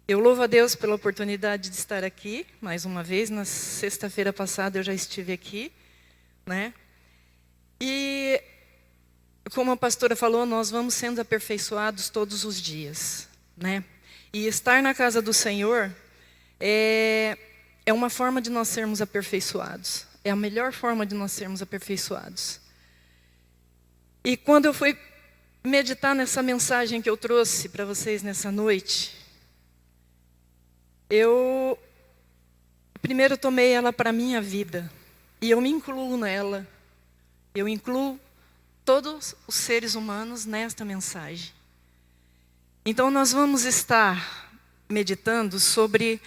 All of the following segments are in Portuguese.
Eu louvo a Deus pela oportunidade de estar aqui, mais uma vez. Na sexta-feira passada eu já estive aqui, né? E, como a pastora falou, nós vamos sendo aperfeiçoados todos os dias, né? E estar na casa do Senhor é uma forma de nós sermos aperfeiçoados. É a melhor forma de nós sermos aperfeiçoados. E quando eu fui meditar nessa mensagem que eu trouxe para vocês nessa noite, eu primeiro tomei ela para a minha vida. E eu me incluo nela. Eu incluo todos os seres humanos nesta mensagem. Então nós vamos estar meditando sobre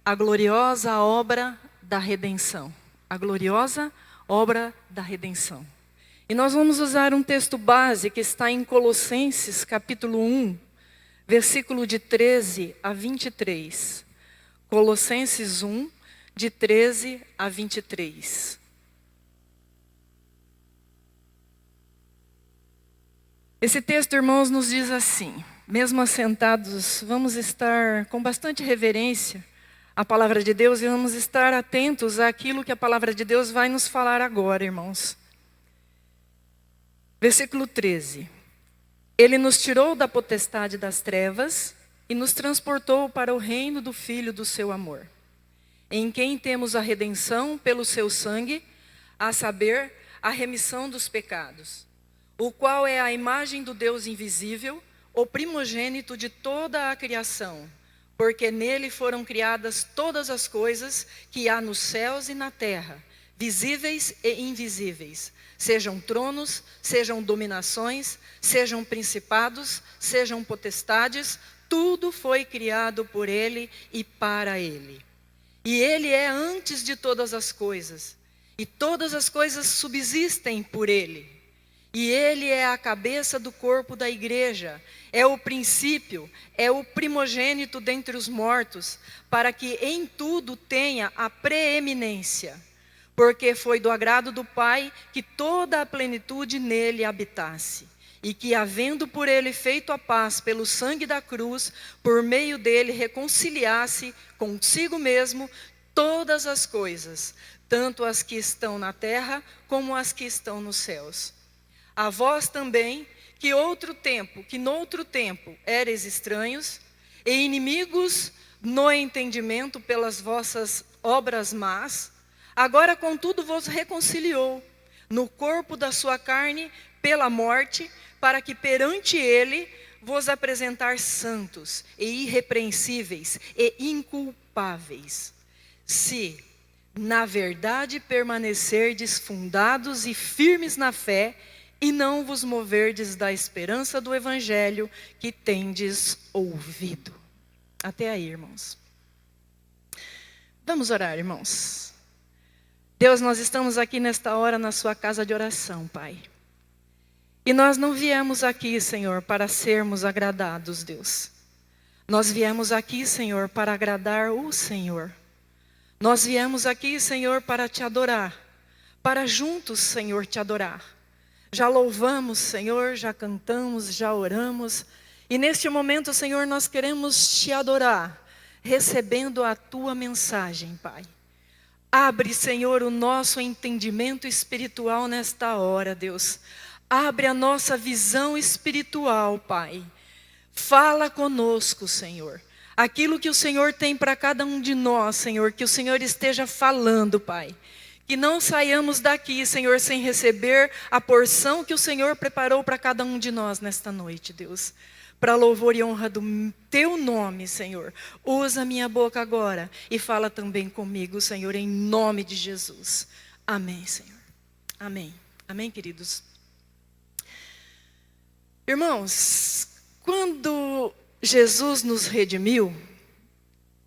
a gloriosa obra da redenção. A gloriosa obra da redenção. E nós vamos usar um texto base que está em Colossenses capítulo 1, versículo de 13 a 23. Colossenses 1, de 13 a 23. Esse texto, irmãos, nos diz assim: mesmo assentados, vamos estar com bastante reverência à palavra de Deus e vamos estar atentos àquilo que a palavra de Deus vai nos falar agora, irmãos. Versículo 13. Ele nos tirou da potestade das trevas e nos transportou para o reino do Filho do seu amor, em quem temos a redenção pelo seu sangue, a saber, a remissão dos pecados, o qual é a imagem do Deus invisível, o primogênito de toda a criação, porque nele foram criadas todas as coisas que há nos céus e na terra, visíveis e invisíveis, sejam tronos, sejam dominações, sejam principados, sejam potestades, tudo foi criado por ele e para ele. E ele é antes de todas as coisas, e todas as coisas subsistem por ele. E ele é a cabeça do corpo da igreja, é o princípio, é o primogênito dentre os mortos, para que em tudo tenha a preeminência. Porque foi do agrado do Pai que toda a plenitude nele habitasse. E que, havendo por ele feito a paz pelo sangue da cruz, por meio dele reconciliasse consigo mesmo todas as coisas, tanto as que estão na terra como as que estão nos céus. A vós também, que noutro tempo éreis estranhos e inimigos no entendimento pelas vossas obras más, agora contudo vos reconciliou no corpo da sua carne pela morte, para que perante ele vos apresentar santos e irrepreensíveis e inculpáveis, se na verdade permanecerdes fundados e firmes na fé, e não vos moverdes da esperança do evangelho que tendes ouvido. Até aí, irmãos. Vamos orar, irmãos. Deus, nós estamos aqui nesta hora na sua casa de oração, Pai. E nós não viemos aqui, Senhor, para sermos agradados, Deus. Nós viemos aqui, Senhor, para agradar o Senhor. Nós viemos aqui, Senhor, para te adorar. Para juntos, Senhor, te adorar. Já louvamos, Senhor, já cantamos, já oramos. E neste momento, Senhor, nós queremos te adorar, recebendo a tua mensagem, Pai. Abre, Senhor, o nosso entendimento espiritual nesta hora, Deus. Abre a nossa visão espiritual, Pai. Fala conosco, Senhor. Aquilo que o Senhor tem para cada um de nós, Senhor, que o Senhor esteja falando, Pai. Que não saiamos daqui, Senhor, sem receber a porção que o Senhor preparou para cada um de nós nesta noite, Deus. Para louvor e honra do teu nome, Senhor. Usa minha boca agora e fala também comigo, Senhor, em nome de Jesus. Amém, Senhor. Amém. Amém, queridos. Irmãos, quando Jesus nos redimiu,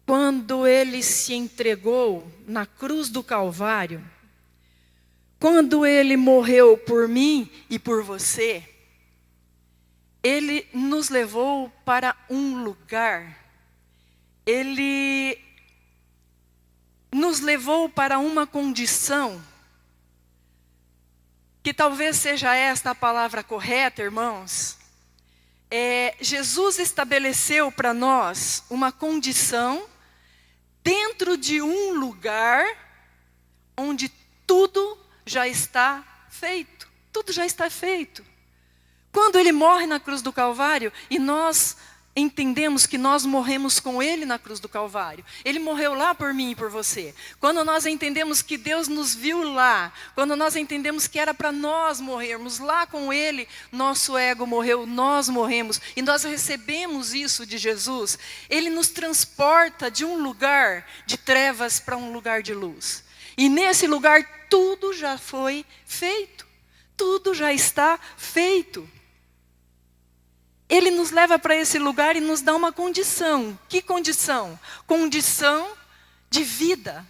quando ele se entregou na cruz do Calvário, quando ele morreu por mim e por você, ele nos levou para um lugar, ele nos levou para uma condição, que talvez seja esta a palavra correta, irmãos, Jesus estabeleceu para nós uma condição dentro de um lugar onde tudo já está feito. Tudo já está feito. Quando ele morre na cruz do Calvário, e nós entendemos que nós morremos com ele na cruz do Calvário. Ele morreu lá por mim e por você. Quando nós entendemos que Deus nos viu lá, quando nós entendemos que era para nós morrermos lá com ele, nosso ego morreu, nós morremos, e nós recebemos isso de Jesus, ele nos transporta de um lugar de trevas para um lugar de luz. E nesse lugar tudo já foi feito. Tudo já está feito. Ele nos leva para esse lugar e nos dá uma condição. Que condição? Condição de vida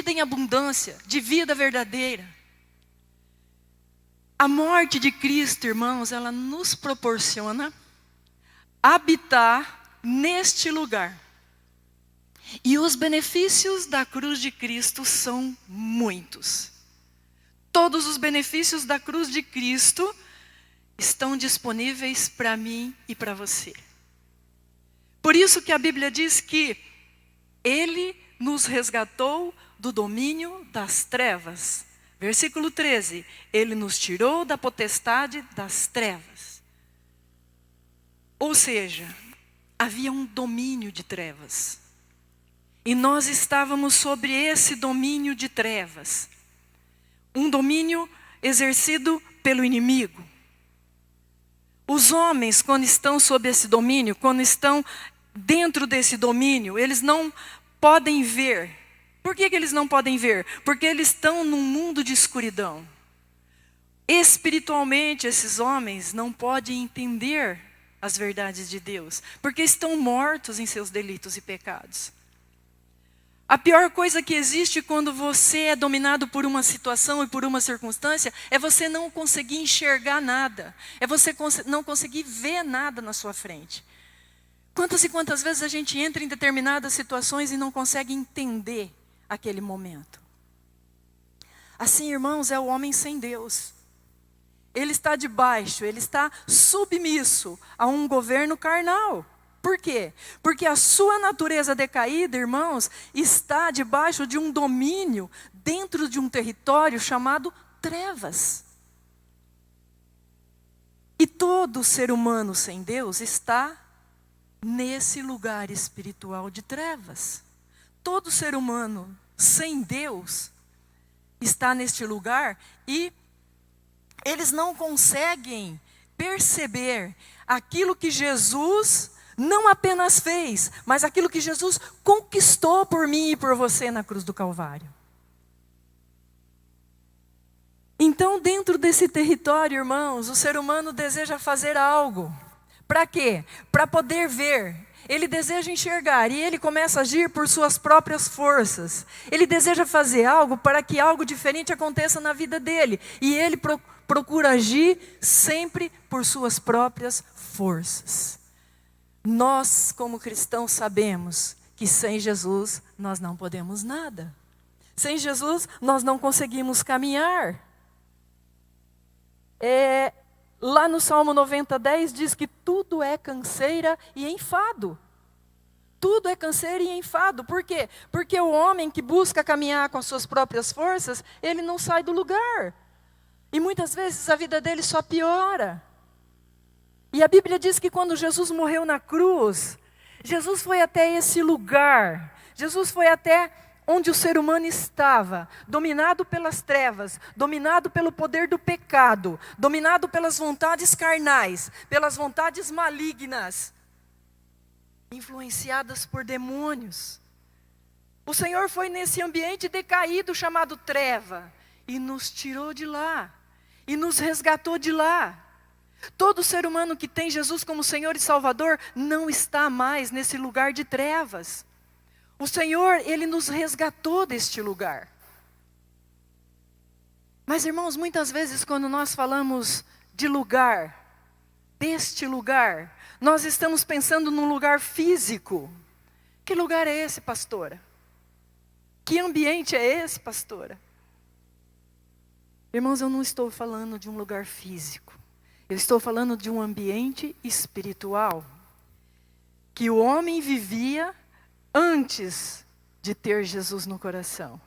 em abundância, de vida verdadeira. A morte de Cristo, irmãos, ela nos proporciona habitar neste lugar. E os benefícios da cruz de Cristo são muitos. Todos os benefícios da cruz de Cristo estão disponíveis para mim e para você. Por isso que a Bíblia diz que ele nos resgatou do domínio das trevas. Versículo 13, ele nos tirou da potestade das trevas. Ou seja, havia um domínio de trevas. E nós estávamos sobre esse domínio de trevas. Um domínio exercido pelo inimigo. Os homens, quando estão sob esse domínio, quando estão dentro desse domínio, eles não podem ver. Por que eles não podem ver? Porque eles estão num mundo de escuridão. Espiritualmente, esses homens não podem entender as verdades de Deus, porque estão mortos em seus delitos e pecados. A pior coisa que existe quando você é dominado por uma situação e por uma circunstância é você não conseguir enxergar nada. É você não conseguir ver nada na sua frente. Quantas e quantas vezes a gente entra em determinadas situações e não consegue entender aquele momento. Assim, irmãos, é o homem sem Deus. Ele está debaixo, ele está submisso a um governo carnal. Por quê? Porque a sua natureza decaída, irmãos, está debaixo de um domínio dentro de um território chamado trevas. E todo ser humano sem Deus está nesse lugar espiritual de trevas. Todo ser humano sem Deus está neste lugar e eles não conseguem perceber aquilo que Jesus não apenas fez, mas aquilo que Jesus conquistou por mim e por você na cruz do Calvário. Então, dentro desse território, irmãos, o ser humano deseja fazer algo. Para quê? Para poder ver. Ele deseja enxergar e ele começa a agir por suas próprias forças. Ele deseja fazer algo para que algo diferente aconteça na vida dele. E ele procura agir sempre por suas próprias forças. Nós, como cristãos, sabemos que sem Jesus nós não podemos nada. Sem Jesus nós não conseguimos caminhar. Lá no Salmo 90:10 diz que tudo é canseira e enfado. Tudo é canseira e enfado. Por quê? Porque o homem que busca caminhar com as suas próprias forças, ele não sai do lugar. E muitas vezes a vida dele só piora. E a Bíblia diz que quando Jesus morreu na cruz, Jesus foi até esse lugar. Jesus foi até onde o ser humano estava, dominado pelas trevas, dominado pelo poder do pecado, dominado pelas vontades carnais, pelas vontades malignas, influenciadas por demônios. O Senhor foi nesse ambiente decaído chamado treva e nos tirou de lá, e nos resgatou de lá. Todo ser humano que tem Jesus como Senhor e Salvador não está mais nesse lugar de trevas. O Senhor, Ele nos resgatou deste lugar. Mas, irmãos, muitas vezes quando nós falamos de lugar, deste lugar, nós estamos pensando num lugar físico. Que lugar é esse, pastora? Que ambiente é esse, pastora? Irmãos, eu não estou falando de um lugar físico. Eu estou falando de um ambiente espiritual que o homem vivia antes de ter Jesus no coração.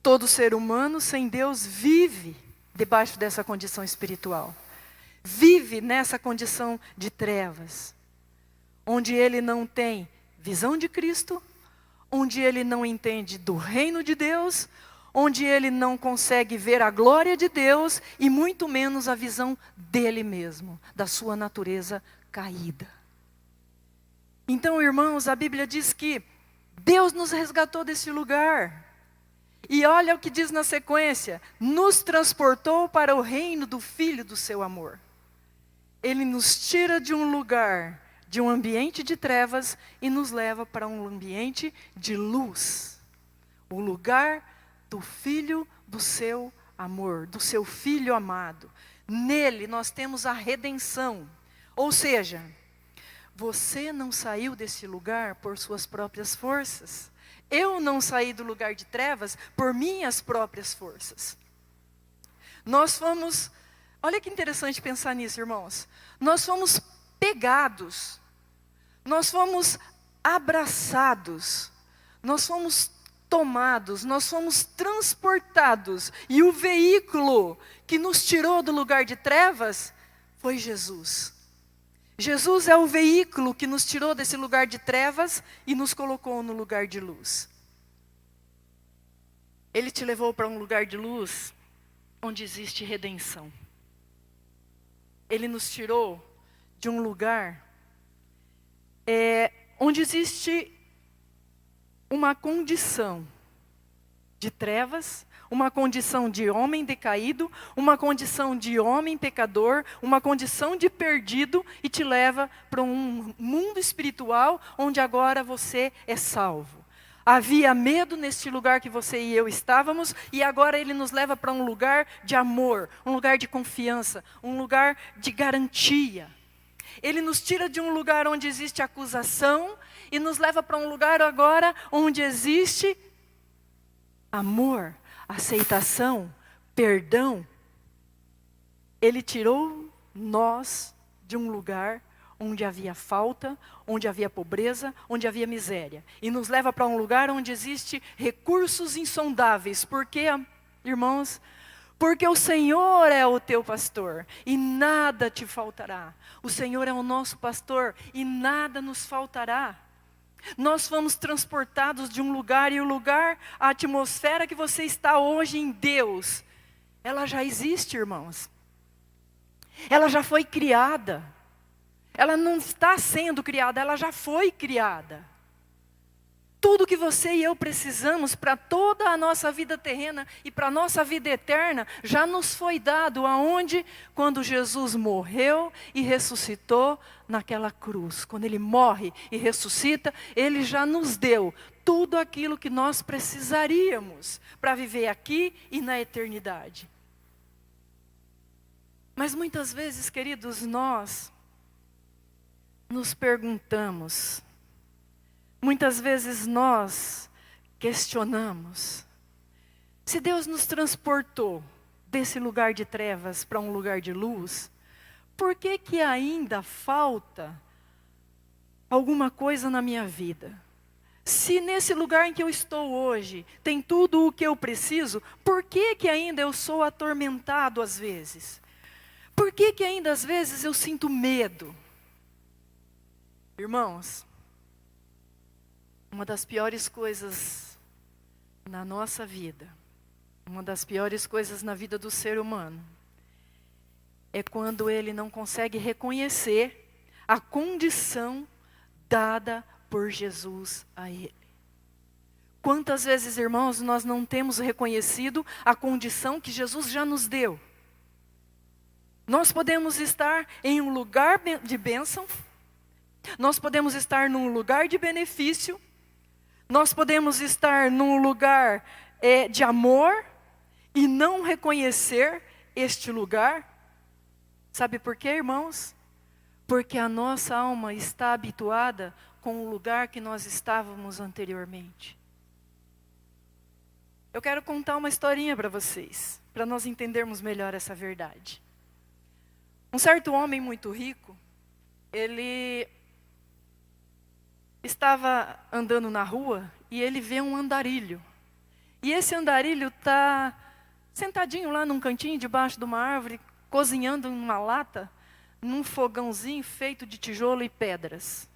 Todo ser humano sem Deus vive debaixo dessa condição espiritual. Vive nessa condição de trevas, onde ele não tem visão de Cristo, onde ele não entende do reino de Deus, onde ele não consegue ver a glória de Deus e muito menos a visão dele mesmo, da sua natureza caída. Então, irmãos, a Bíblia diz que Deus nos resgatou desse lugar. E olha o que diz na sequência: nos transportou para o reino do Filho do seu amor. Ele nos tira de um lugar, de um ambiente de trevas e nos leva para um ambiente de luz. O lugar do Filho do seu amor, do seu Filho amado. Nele nós temos a redenção. Ou seja, você não saiu desse lugar por suas próprias forças. Eu não saí do lugar de trevas por minhas próprias forças. Nós fomos, olha que interessante pensar nisso, irmãos. Nós fomos pegados, nós fomos abraçados, nós fomos tomados, nós fomos transportados. E o veículo que nos tirou do lugar de trevas foi Jesus. Jesus é o veículo que nos tirou desse lugar de trevas e nos colocou no lugar de luz. Ele te levou para um lugar de luz onde existe redenção. Ele nos tirou de um lugar onde existe uma condição de trevas, uma condição de homem decaído, uma condição de homem pecador, uma condição de perdido, e te leva para um mundo espiritual onde agora você é salvo. Havia medo neste lugar que você e eu estávamos, e agora ele nos leva para um lugar de amor, um lugar de confiança, um lugar de garantia. Ele nos tira de um lugar onde existe acusação e nos leva para um lugar agora onde existe amor, aceitação, perdão. Ele tirou nós de um lugar onde havia falta, onde havia pobreza, onde havia miséria. E nos leva para um lugar onde existe recursos insondáveis. Por quê, irmãos? Porque o Senhor é o teu pastor e nada te faltará. O Senhor é o nosso pastor e nada nos faltará. Nós fomos transportados de um lugar, e o lugar, a atmosfera que você está hoje em Deus, ela já existe, irmãos. Ela já foi criada. Ela não está sendo criada, ela já foi criada. Tudo que você e eu precisamos para toda a nossa vida terrena e para a nossa vida eterna, já nos foi dado aonde? Quando Jesus morreu e ressuscitou naquela cruz. Quando Ele morre e ressuscita, Ele já nos deu tudo aquilo que nós precisaríamos para viver aqui e na eternidade. Mas muitas vezes, queridos, nós nos perguntamos, muitas vezes nós questionamos, se Deus nos transportou desse lugar de trevas para um lugar de luz, por que que ainda falta alguma coisa na minha vida? Se nesse lugar em que eu estou hoje tem tudo o que eu preciso, por que que ainda eu sou atormentado às vezes? Por que que ainda às vezes eu sinto medo? Irmãos, uma das piores coisas na nossa vida, uma das piores coisas na vida do ser humano, é quando ele não consegue reconhecer a condição dada por Jesus a ele. Quantas vezes, irmãos, nós não temos reconhecido a condição que Jesus já nos deu? Nós podemos estar em um lugar de bênção, nós podemos estar num lugar de benefício, nós podemos estar num lugar de amor e não reconhecer este lugar. Sabe por quê, irmãos? Porque a nossa alma está habituada com o lugar que nós estávamos anteriormente. Eu quero contar uma historinha para vocês, para nós entendermos melhor essa verdade. Um certo homem muito rico, ele estava andando na rua e ele vê um andarilho. E esse andarilho está sentadinho lá num cantinho, debaixo de uma árvore, cozinhando numa lata, num fogãozinho feito de tijolo e pedras.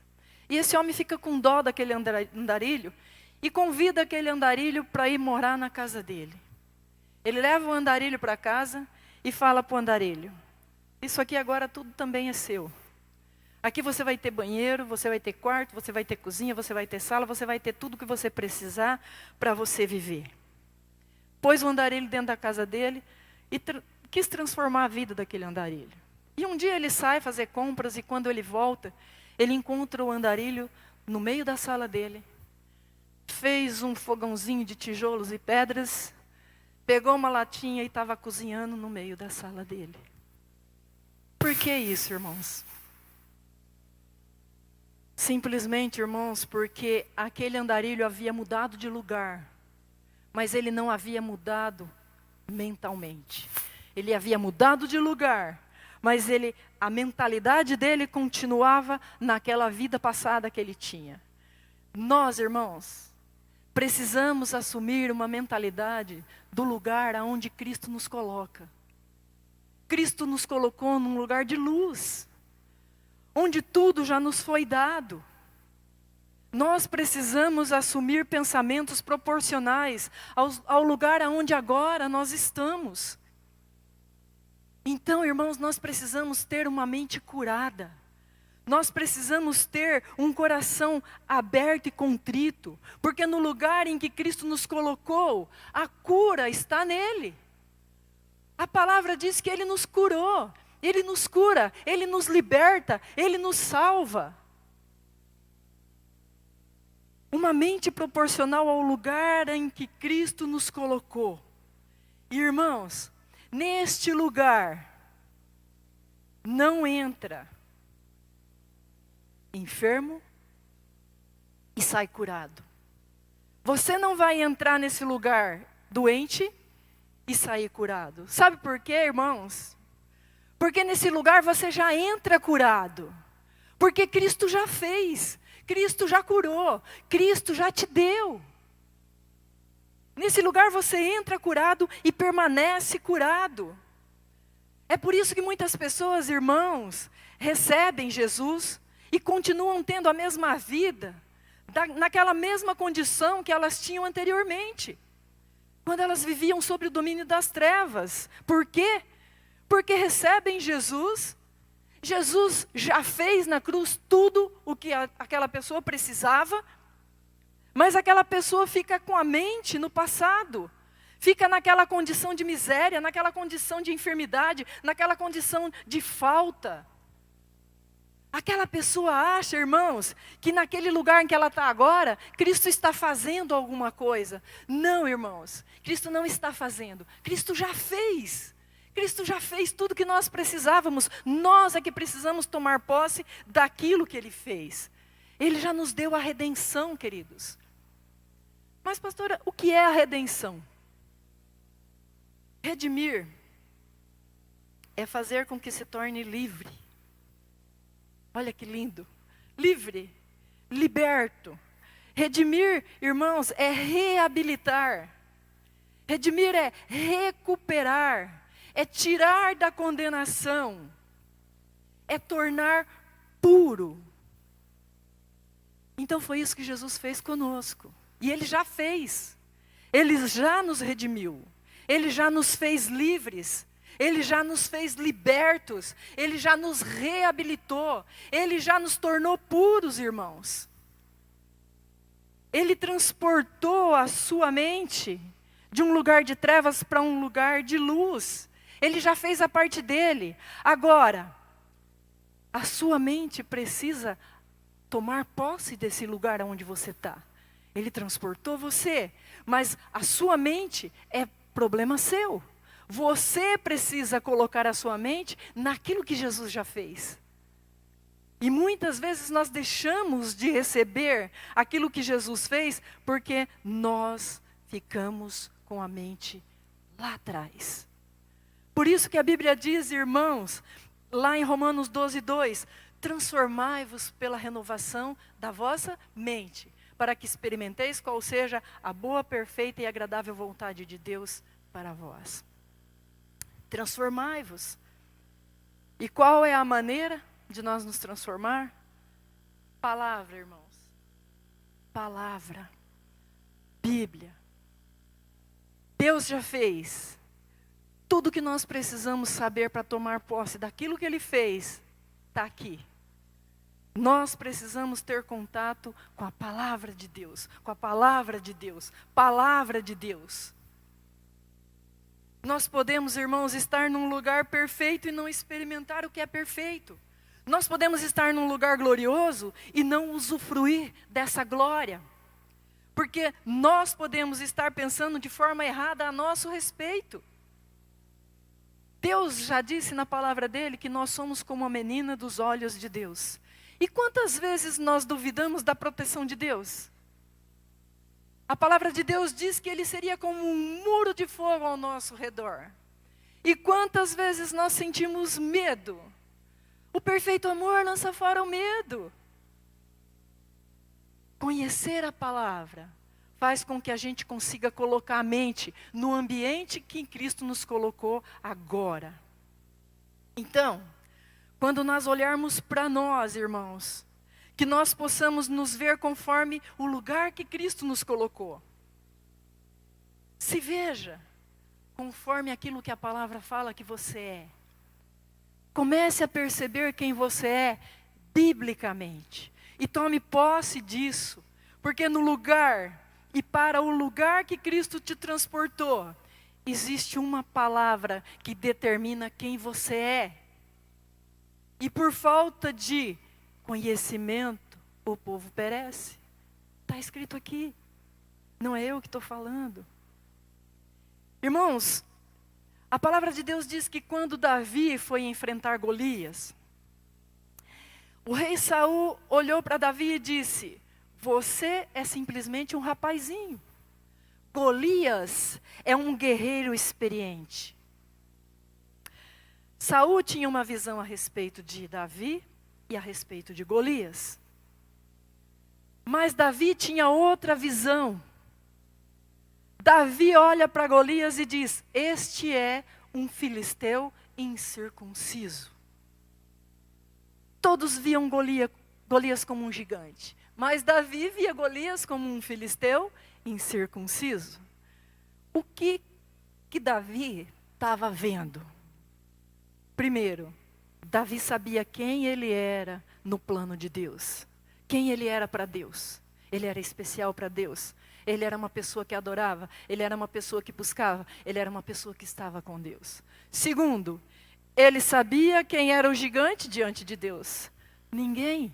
E esse homem fica com dó daquele andarilho e convida aquele andarilho para ir morar na casa dele. Ele leva o andarilho para casa e fala para o andarilho: isso aqui agora tudo também é seu. Aqui você vai ter banheiro, você vai ter quarto, você vai ter cozinha, você vai ter sala, você vai ter tudo que você precisar para você viver. Pôs o andarilho dentro da casa dele e quis transformar a vida daquele andarilho. E um dia ele sai fazer compras e quando ele volta, ele encontra o andarilho no meio da sala dele. Fez um fogãozinho de tijolos e pedras, pegou uma latinha e estava cozinhando no meio da sala dele. Por que isso, irmãos? Simplesmente, irmãos, porque aquele andarilho havia mudado de lugar, mas ele não havia mudado mentalmente. Ele havia mudado de lugar, mas a mentalidade dele continuava naquela vida passada que ele tinha. Nós, irmãos, precisamos assumir uma mentalidade do lugar aonde Cristo nos coloca. Cristo nos colocou num lugar de luz, onde tudo já nos foi dado. Nós precisamos assumir pensamentos proporcionais ao lugar aonde agora nós estamos. Então, irmãos, nós precisamos ter uma mente curada. Nós precisamos ter um coração aberto e contrito, porque no lugar em que Cristo nos colocou, a cura está nele. A palavra diz que Ele nos curou. Ele nos cura, Ele nos liberta, Ele nos salva. Uma mente proporcional ao lugar em que Cristo nos colocou. Irmãos, neste lugar, não entra enfermo e sai curado. Você não vai entrar nesse lugar doente e sair curado. Sabe por quê, irmãos? Porque nesse lugar você já entra curado. Porque Cristo já fez. Cristo já curou. Cristo já te deu. Nesse lugar você entra curado e permanece curado. É por isso que muitas pessoas, irmãos, recebem Jesus e continuam tendo a mesma vida, naquela mesma condição que elas tinham anteriormente. Quando elas viviam sob o domínio das trevas. Por quê? Porque recebem Jesus. Jesus já fez na cruz tudo o que aquela pessoa precisava. Mas aquela pessoa fica com a mente no passado. Fica naquela condição de miséria, naquela condição de enfermidade, naquela condição de falta. Aquela pessoa acha, irmãos, que naquele lugar em que ela está agora, Cristo está fazendo alguma coisa. Não, irmãos, Cristo não está fazendo. Cristo já fez. Cristo já fez tudo que nós precisávamos. Nós é que precisamos tomar posse daquilo que Ele fez. Ele já nos deu a redenção, queridos. Mas, pastora, o que é a redenção? Redimir é fazer com que se torne livre. Olha que lindo. Livre, liberto. Redimir, irmãos, é reabilitar. Redimir é recuperar. É tirar da condenação. É tornar puro. Então foi isso que Jesus fez conosco. E Ele já fez. Ele já nos redimiu. Ele já nos fez livres. Ele já nos fez libertos. Ele já nos reabilitou. Ele já nos tornou puros, irmãos. Ele transportou a sua mente de um lugar de trevas para um lugar de luz. Ele já fez a parte dele. Agora, a sua mente precisa tomar posse desse lugar onde você está. Ele transportou você, mas a sua mente é problema seu. Você precisa colocar a sua mente naquilo que Jesus já fez. E muitas vezes nós deixamos de receber aquilo que Jesus fez, porque nós ficamos com a mente lá atrás. Por isso que a Bíblia diz, irmãos, Lá em Romanos 12:2, transformai-vos pela renovação da vossa mente, para que experimenteis qual seja a boa, perfeita e agradável vontade de Deus para vós. Transformai-vos. E qual é a maneira de nós nos transformar? Palavra, irmãos. Palavra. Bíblia. Deus já fez tudo o que nós precisamos saber para tomar posse daquilo que Ele fez, está aqui. Nós precisamos ter contato com a palavra de Deus, com a palavra de Deus, palavra de Deus. Nós podemos, irmãos, estar num lugar perfeito e não experimentar o que é perfeito. Nós podemos estar num lugar glorioso e não usufruir dessa glória. Porque nós podemos estar pensando de forma errada a nosso respeito. Deus já disse na palavra dele que nós somos como a menina dos olhos de Deus. E quantas vezes nós duvidamos da proteção de Deus? A palavra de Deus diz que Ele seria como um muro de fogo ao nosso redor. E quantas vezes nós sentimos medo? O perfeito amor lança fora o medo. Conhecer a palavra faz com que a gente consiga colocar a mente no ambiente que Cristo nos colocou agora. Então, quando nós olharmos para nós, irmãos, que nós possamos nos ver conforme o lugar que Cristo nos colocou. Se veja conforme aquilo que a palavra fala que você é. Comece a perceber quem você é biblicamente. E tome posse disso, porque no lugar e para o lugar que Cristo te transportou, existe uma palavra que determina quem você é. E por falta de conhecimento, o povo perece. Está escrito aqui. Não é eu que estou falando. Irmãos, a palavra de Deus diz que quando Davi foi enfrentar Golias, o rei Saul olhou para Davi e disse: você é simplesmente um rapazinho. Golias é um guerreiro experiente. Saul tinha uma visão a respeito de Davi e a respeito de Golias. Mas Davi tinha outra visão. Davi olha para Golias e diz: este é um filisteu incircunciso. Todos viam Golias como um gigante, mas Davi via Golias como um filisteu incircunciso. O que Davi estava vendo? Primeiro, Davi sabia quem ele era no plano de Deus. Quem ele era para Deus. Ele era especial para Deus. Ele era uma pessoa que adorava. Ele era uma pessoa que buscava. Ele era uma pessoa que estava com Deus. Segundo, ele sabia quem era o gigante diante de Deus. Ninguém.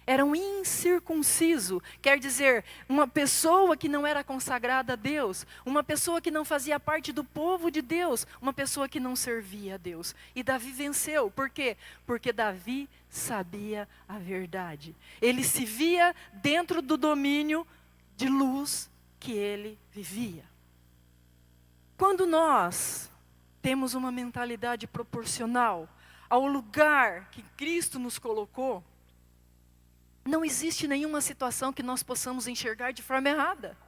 Era um incircunciso, quer dizer, uma pessoa que não era consagrada a Deus, uma pessoa que não fazia parte do povo de Deus, uma pessoa que não servia a Deus. E Davi venceu, por quê? Porque Davi sabia a verdade. Ele se via dentro do domínio de luz que ele vivia. Quando nós temos uma mentalidade proporcional ao lugar que Cristo nos colocou, não existe nenhuma situação que nós possamos enxergar de forma errada.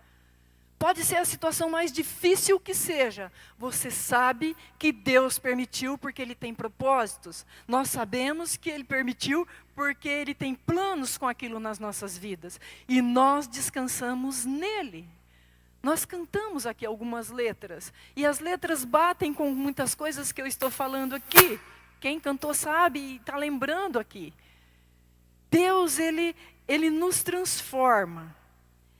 Pode ser a situação mais difícil que seja. Você sabe que Deus permitiu porque Ele tem propósitos. Nós sabemos que Ele permitiu porque Ele tem planos com aquilo nas nossas vidas. E nós descansamos nele. Nós cantamos aqui algumas letras. E as letras batem com muitas coisas que eu estou falando aqui. Quem cantou sabe e está lembrando aqui. Deus, Ele nos transforma.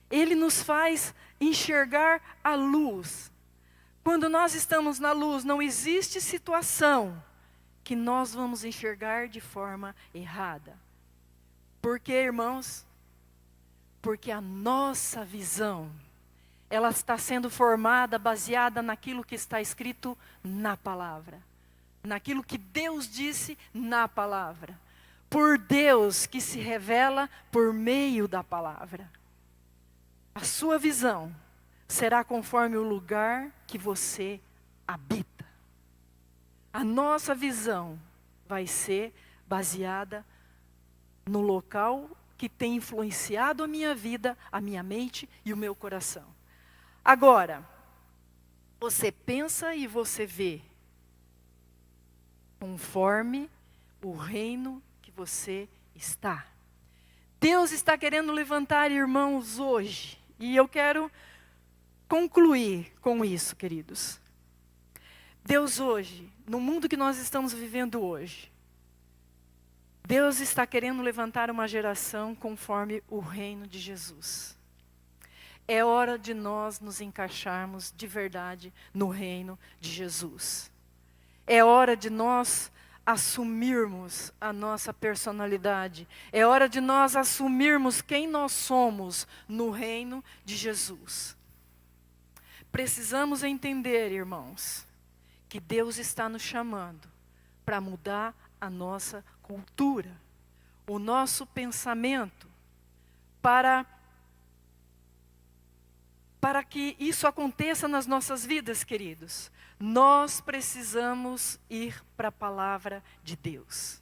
Ele nos faz enxergar a luz. Quando nós estamos na luz, não existe situação que nós vamos enxergar de forma errada. Por quê, irmãos? Porque a nossa visão, ela está sendo formada, baseada naquilo que está escrito na palavra. Naquilo que Deus disse na palavra. Por Deus que se revela por meio da palavra. A sua visão será conforme o lugar que você habita. A nossa visão vai ser baseada no local que tem influenciado a minha vida, a minha mente e o meu coração. Agora, você pensa e você vê conforme o reino que você está. Deus está querendo levantar irmãos hoje. E eu quero concluir com isso, queridos. Deus hoje, no mundo que nós estamos vivendo hoje, Deus está querendo levantar uma geração conforme o reino de Jesus. É hora de nós nos encaixarmos de verdade no reino de Jesus. É hora de nós assumirmos a nossa personalidade. É hora de nós assumirmos quem nós somos no reino de Jesus. Precisamos entender, irmãos, que Deus está nos chamando para mudar a nossa cultura, o nosso pensamento, para que isso aconteça nas nossas vidas, queridos. Nós precisamos ir para a palavra de Deus.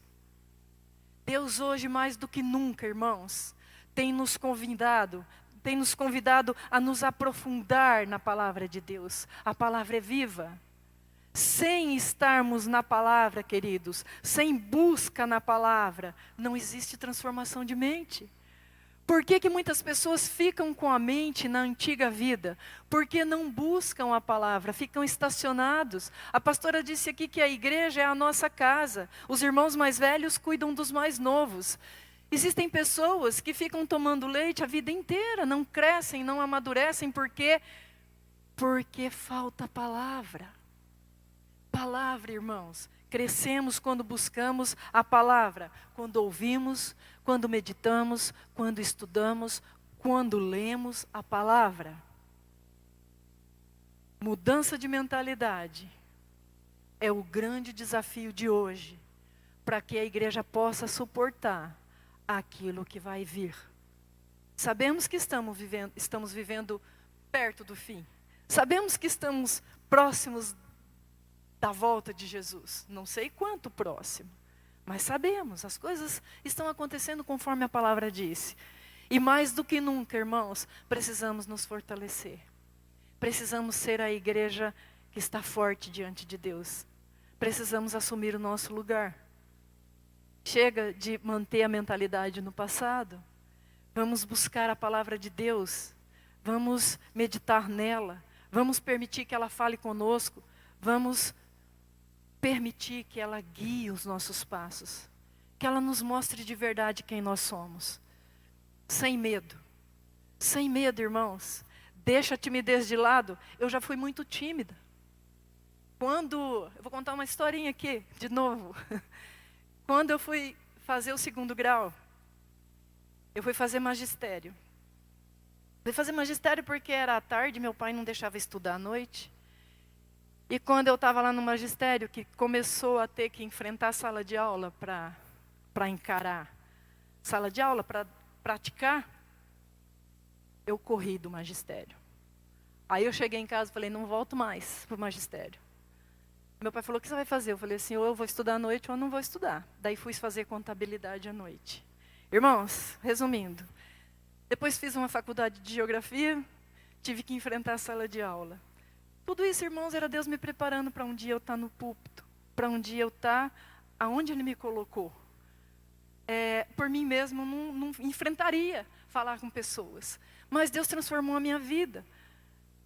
Deus hoje, mais do que nunca, irmãos, tem nos convidado a nos aprofundar na palavra de Deus. A palavra é viva. Sem estarmos na palavra, queridos, sem busca na palavra, não existe transformação de mente. Por que muitas pessoas ficam com a mente na antiga vida? Porque não buscam a palavra, ficam estacionados. A pastora disse aqui que a igreja é a nossa casa. Os irmãos mais velhos cuidam dos mais novos. Existem pessoas que ficam tomando leite a vida inteira, não crescem, não amadurecem, porque falta a palavra. Palavra, irmãos. Crescemos quando buscamos a palavra, quando ouvimos, quando meditamos, quando estudamos, quando lemos a palavra. Mudança de mentalidade é o grande desafio de hoje, para que a igreja possa suportar aquilo que vai vir. Sabemos que estamos vivendo perto do fim. Sabemos que estamos próximos da volta de Jesus. Não sei quanto próximo, mas sabemos, as coisas estão acontecendo conforme a palavra disse. E mais do que nunca, irmãos, precisamos nos fortalecer. Precisamos ser a igreja que está forte diante de Deus. Precisamos assumir o nosso lugar. Chega de manter a mentalidade no passado. Vamos buscar a palavra de Deus. Vamos meditar nela. Vamos permitir que ela fale conosco. Vamos permitir que ela guie os nossos passos. Que ela nos mostre de verdade quem nós somos. Sem medo. Sem medo, irmãos. Deixa a timidez de lado. Eu já fui muito tímida. Eu vou contar uma historinha aqui, de novo. Quando eu fui fazer o 2º grau, eu fui fazer magistério. Fui fazer magistério porque era à tarde, meu pai não deixava estudar à noite. E quando eu estava lá no magistério, que começou a ter que enfrentar a sala de aula para encarar sala de aula, para praticar, eu corri do magistério. Aí eu cheguei em casa e falei, não volto mais para o magistério. Meu pai falou, o que você vai fazer? Eu falei assim, ou eu vou estudar à noite ou eu não vou estudar. Daí fui fazer contabilidade à noite. Irmãos, resumindo, depois fiz uma faculdade de geografia, tive que enfrentar a sala de aula. Tudo isso, irmãos, era Deus me preparando para um dia eu estar no púlpito, para um dia eu estar aonde Ele me colocou. Por mim mesmo, não enfrentaria falar com pessoas. Mas Deus transformou a minha vida.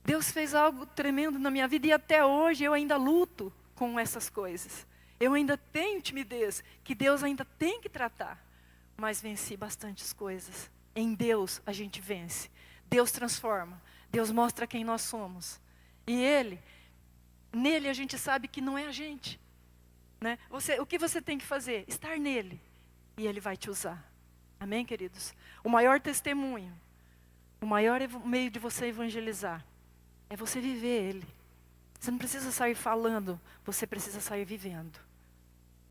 Deus fez algo tremendo na minha vida e até hoje eu ainda luto com essas coisas. Eu ainda tenho timidez, que Deus ainda tem que tratar. Mas venci bastantes coisas. Em Deus a gente vence. Deus transforma. Deus mostra quem nós somos. E nele a gente sabe que não é a gente. Né? O que você tem que fazer? Estar nele. E Ele vai te usar. Amém, queridos? O maior testemunho, o maior meio de você evangelizar, é você viver Ele. Você não precisa sair falando, você precisa sair vivendo.